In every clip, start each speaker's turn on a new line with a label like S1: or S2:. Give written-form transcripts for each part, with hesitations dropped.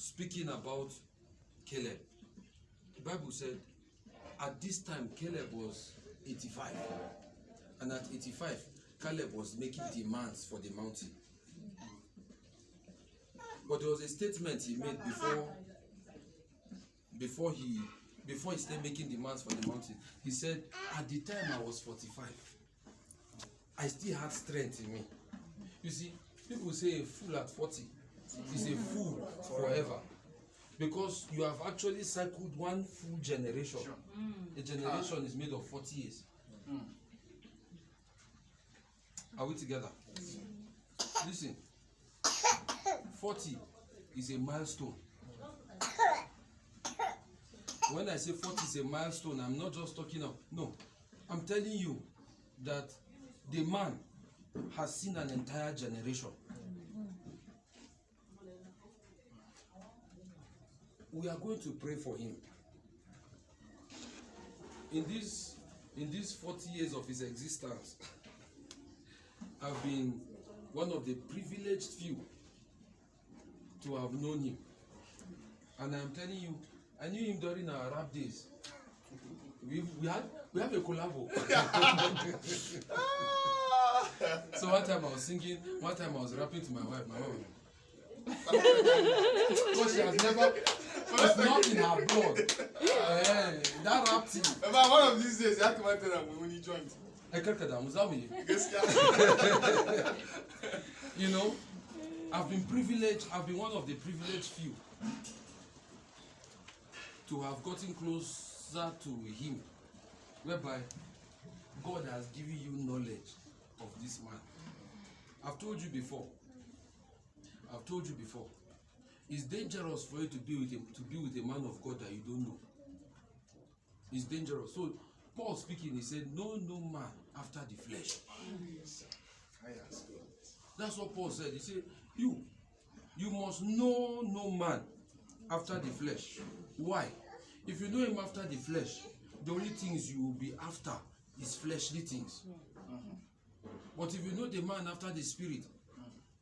S1: speaking about Caleb. The Bible said at this time Caleb was 85. And at 85, Caleb was making demands for the mountain. But there was a statement he made before he started making demands for the mountain. He said, at the time I was 45, I still had strength in me. You see, people say a fool at 40 is a fool forever. Because you have actually cycled one full generation. A generation is made of 40 years. Are we together? Listen, 40 is a milestone. When I say 40 is a milestone, I'm not just talking of, no, I'm telling you that the man has seen an entire generation. We are going to pray for him. In these 40 years of his existence, I've been one of the privileged few to have known him. And I'm telling you, I knew him during our rap days. We have a collabo. So one time I was singing, one time I was rapping to my wife. Because she has never, it's not in her blood. That rap team.
S2: But one of these days, you have to tell them when you joined.
S1: You know, I've been privileged, I've been one of the privileged few to have gotten closer to him, whereby God has given you knowledge of this man. I've told you before, it's dangerous for you to be with a man of God that you don't know. It's dangerous. So Paul speaking, he said, "Know no man after the flesh." That's what Paul said. He said, you must know no man after the flesh. Why? If you know him after the flesh, the only things you will be after is fleshly things. But if you know the man after the spirit,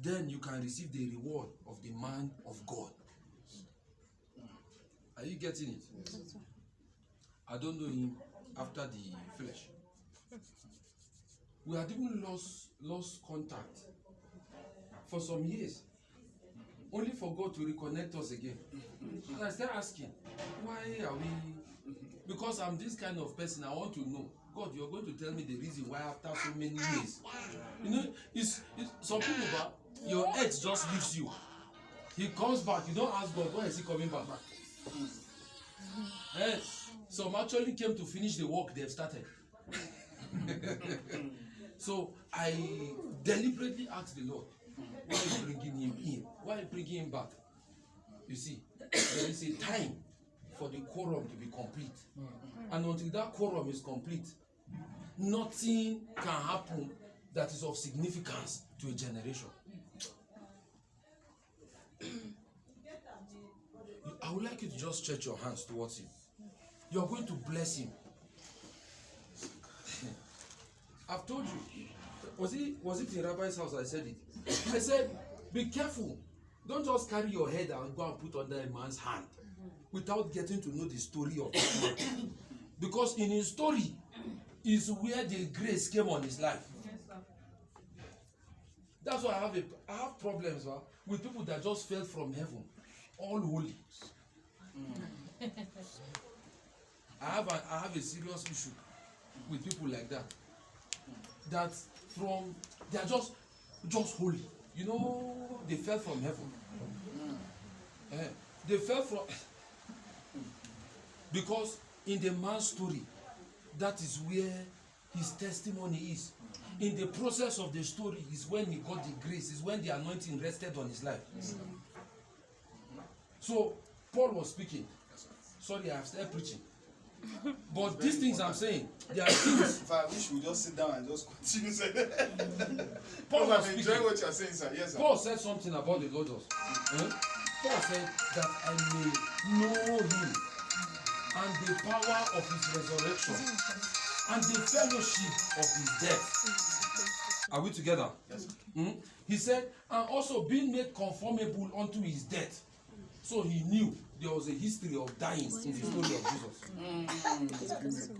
S1: then you can receive the reward of the man of God. Are you getting it? I don't know him after the flesh. We had even lost contact for some years, only for God to reconnect us again. And I started asking, why are we? Because I'm this kind of person. I want to know. God, you're going to tell me the reason why after so many years. You know, it's some people, but your ex just leaves you. He comes back. You don't ask God, why is he coming back? Some actually came to finish the work they've started. So I deliberately asked the Lord, why are you bringing him in? Why are you bringing him back? You see, there is a time for the quorum to be complete. And until that quorum is complete, nothing can happen that is of significance to a generation. I would like you to just stretch your hands towards him. You are going to bless him. I've told you. Was it in Rabbi's house I said it? I said, be careful. Don't just carry your head and go and put under a man's hand without getting to know the story of that man. Because in his story is where the grace came on his life. That's why I have problems with people that just fell from heaven, all holy. I have a serious issue with people like that. That they are just holy. You know, they fell from heaven. They fell from because in the man's story, that is where his testimony is. In the process of the story is when he got the grace, is when the anointing rested on his life. So Paul was speaking. Sorry, I have started preaching. But these things I'm saying, they are things.
S2: If I wish we just sit down and just continue saying.
S1: Paul was
S2: I'm enjoying what you're saying, sir. Yes, sir.
S1: Paul said something about the Lord. Paul said that I may know him and the power of his resurrection and the fellowship of his death. Are we together?
S2: Yes, sir.
S1: He said, and also being made conformable unto his death. So he knew there was a history of dying in the story of Jesus.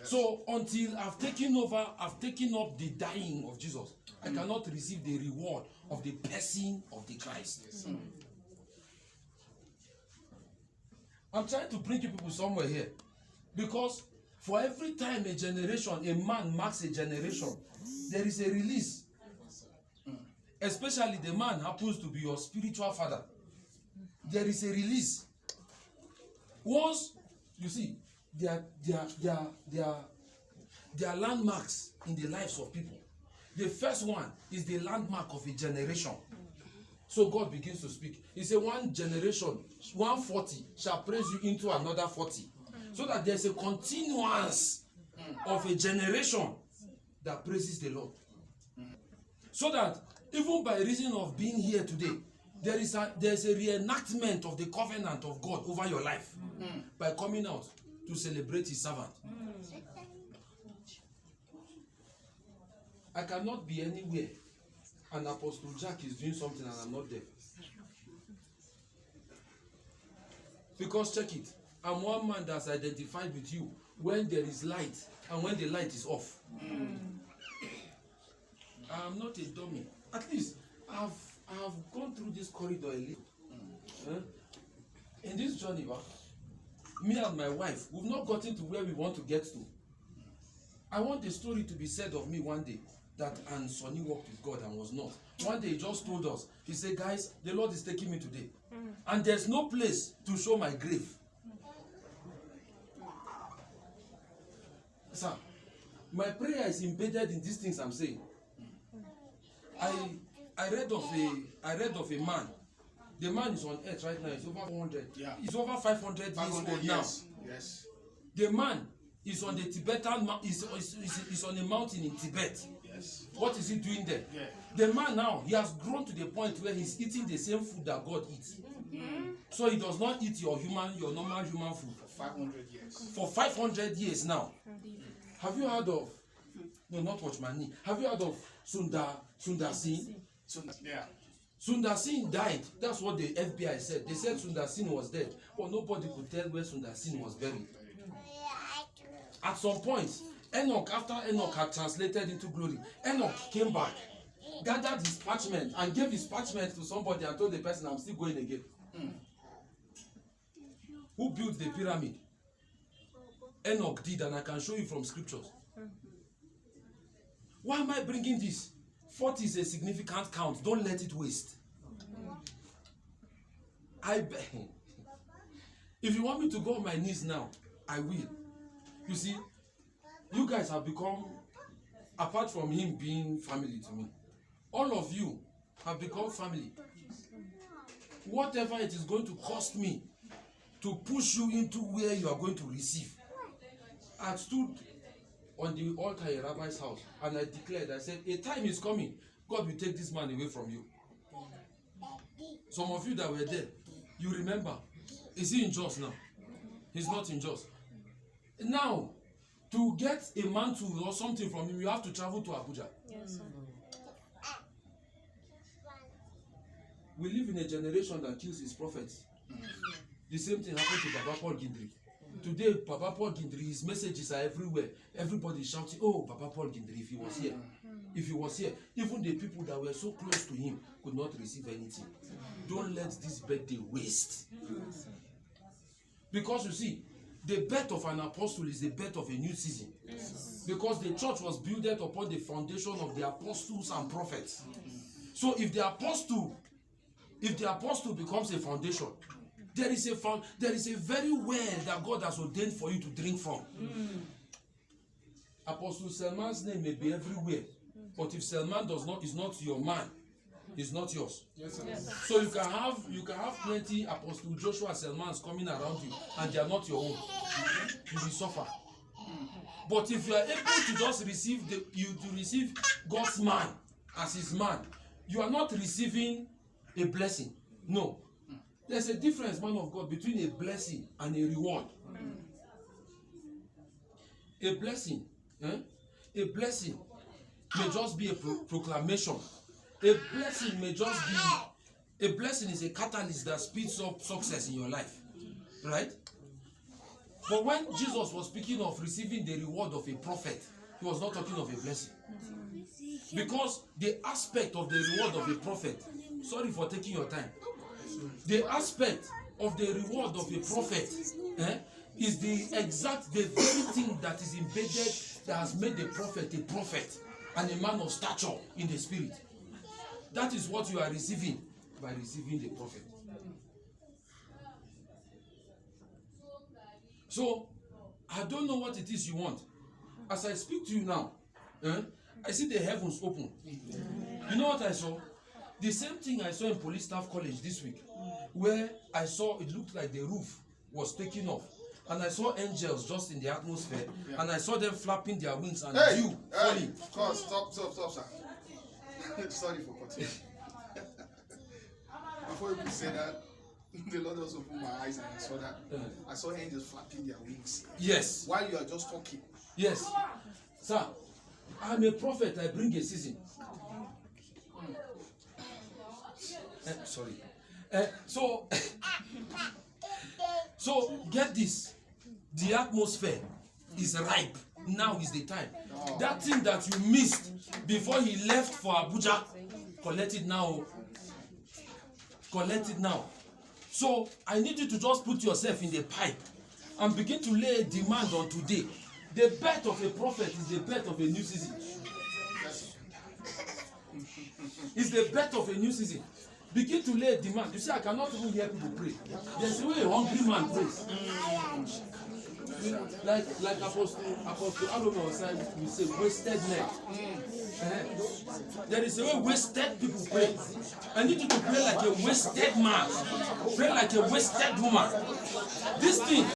S1: So until I've taken up the dying of Jesus, I cannot receive the reward of the person of the Christ. I'm trying to bring you people somewhere here. Because for every time a man marks a generation, there is a release. Especially the man happens to be your spiritual father. There is a release. Once, you see, there are landmarks in the lives of people. The first one is the landmark of a generation. So God begins to speak. He said, one generation, 140 shall praise you into another 40. So that there's a continuance of a generation that praises the Lord. So that even by reason of being here today, there's a reenactment of the covenant of God over your life by coming out to celebrate his servant. I cannot be anywhere and Apostle Jack is doing something and I'm not there. Because check it, I'm one man that's identified with you when there is light and when the light is off. I'm not a dummy. At least I've gone through this corridor a little. In this journey, me and my wife, we've not gotten to where we want to get to. I want the story to be said of me one day that and Sonny walked with God and was not. One day he just told us, he said, guys, the Lord is taking me today. And there's no place to show my grave. Sir, my prayer is embedded in these things I'm saying. I read of a man. The man is on earth right now. He's over 400. Yeah. He's over 500 years old now.
S2: Yes.
S1: The man is on the Tibetan. Is on a mountain in Tibet.
S2: Yes.
S1: What is he doing there?
S2: Yeah.
S1: The man now, he has grown to the point where he's eating the same food that God eats. So he does not eat your normal human food.
S2: For 500 years.
S1: For 500 years now. Have you heard of? No, not Watchmani. Have you heard of Sundar Singh?
S2: Yeah.
S1: Sundar Singh died. That's what the FBI said. They said Sundar Singh was dead, but nobody could tell where Sundar Singh was buried. At some point, Enoch, after Enoch had translated into glory, Enoch came back, gathered his parchment, and gave his parchment to somebody and told the person, I'm still going again. Who built the pyramid? Enoch did, and I can show you from scriptures. Why am I bringing this? 40 is a significant count. Don't let it waste. If you want me to go on my knees now, I will. You see, you guys have become, apart from him being family to me, all of you have become family. Whatever it is going to cost me to push you into where you are going to receive. I stood on the altar in Rabbi's house and I declared, I said, a time is coming, God will take this man away from you. Some of you that were there, you remember, is he in Jos now? He's not in Jos. Now, to get a mantle or something from him, you have to travel to Abuja.
S3: Yes, sir.
S1: We live in a generation that kills his prophets. The same thing happened to Baba Paul Gindri. Today, Baba Paul Gindri, his messages are everywhere. Everybody is shouting, oh, Baba Paul Gindri, if he was here. If he was here, even the people that were so close to him could not receive anything. Don't let this birthday waste. Because you see, the birth of an apostle is the birth of a new season. Because the church was built upon the foundation of the apostles and prophets. So if the apostle becomes a foundation, there is a very well that God has ordained for you to drink from. Apostle Selman's name may be everywhere, but if Selman is not your man, he's not yours.
S2: Yes, sir.
S3: Yes, sir.
S1: So you can have plenty Apostle Joshua Selmans coming around you, and they are not your own. You will suffer. But if you are able to just receive God's man as his man, you are not receiving a blessing. No. There's a difference, man of God, between a blessing and a reward. A blessing may just be a proclamation. A blessing may just be A blessing is a catalyst that speeds up success in your life. Right? But when Jesus was speaking of receiving the reward of a prophet, he was not talking of a blessing. Because the aspect of the reward of a prophet, sorry for taking your time, the aspect of the reward of a prophet is the very thing that is embedded, that has made the prophet a prophet and a man of stature in the spirit. That is what you are receiving by receiving the prophet. So, I don't know what it is you want. As I speak to you now, I see the heavens open. You know what I saw? The same thing I saw in Police Staff College this week, where I saw it looked like the roof was taking off. And I saw angels just in the atmosphere, and I saw them flapping their wings and dew falling.
S2: Of course, stop, sir. Sorry for continuing. Before you say that, the Lord also opened my eyes and I saw that. I saw angels flapping their wings.
S1: Yes.
S2: While you are just talking.
S1: Yes. Sir, I'm a prophet, I bring a season. Sorry. So get this. The atmosphere is ripe. Now is the time. That thing that you missed before he left for Abuja, collect it now. Collect it now. So I need you to just put yourself in the pipe and begin to lay a demand on today. The birth of a prophet is the birth of a new season. It's the birth of a new season. Begin to lay a demand. You see, I cannot even hear people pray. There's a way a hungry man prays. Like Apostle we say wasted neck. There is a way wasted people pray. I need you to pray like a wasted man. Pray like a wasted woman. This thing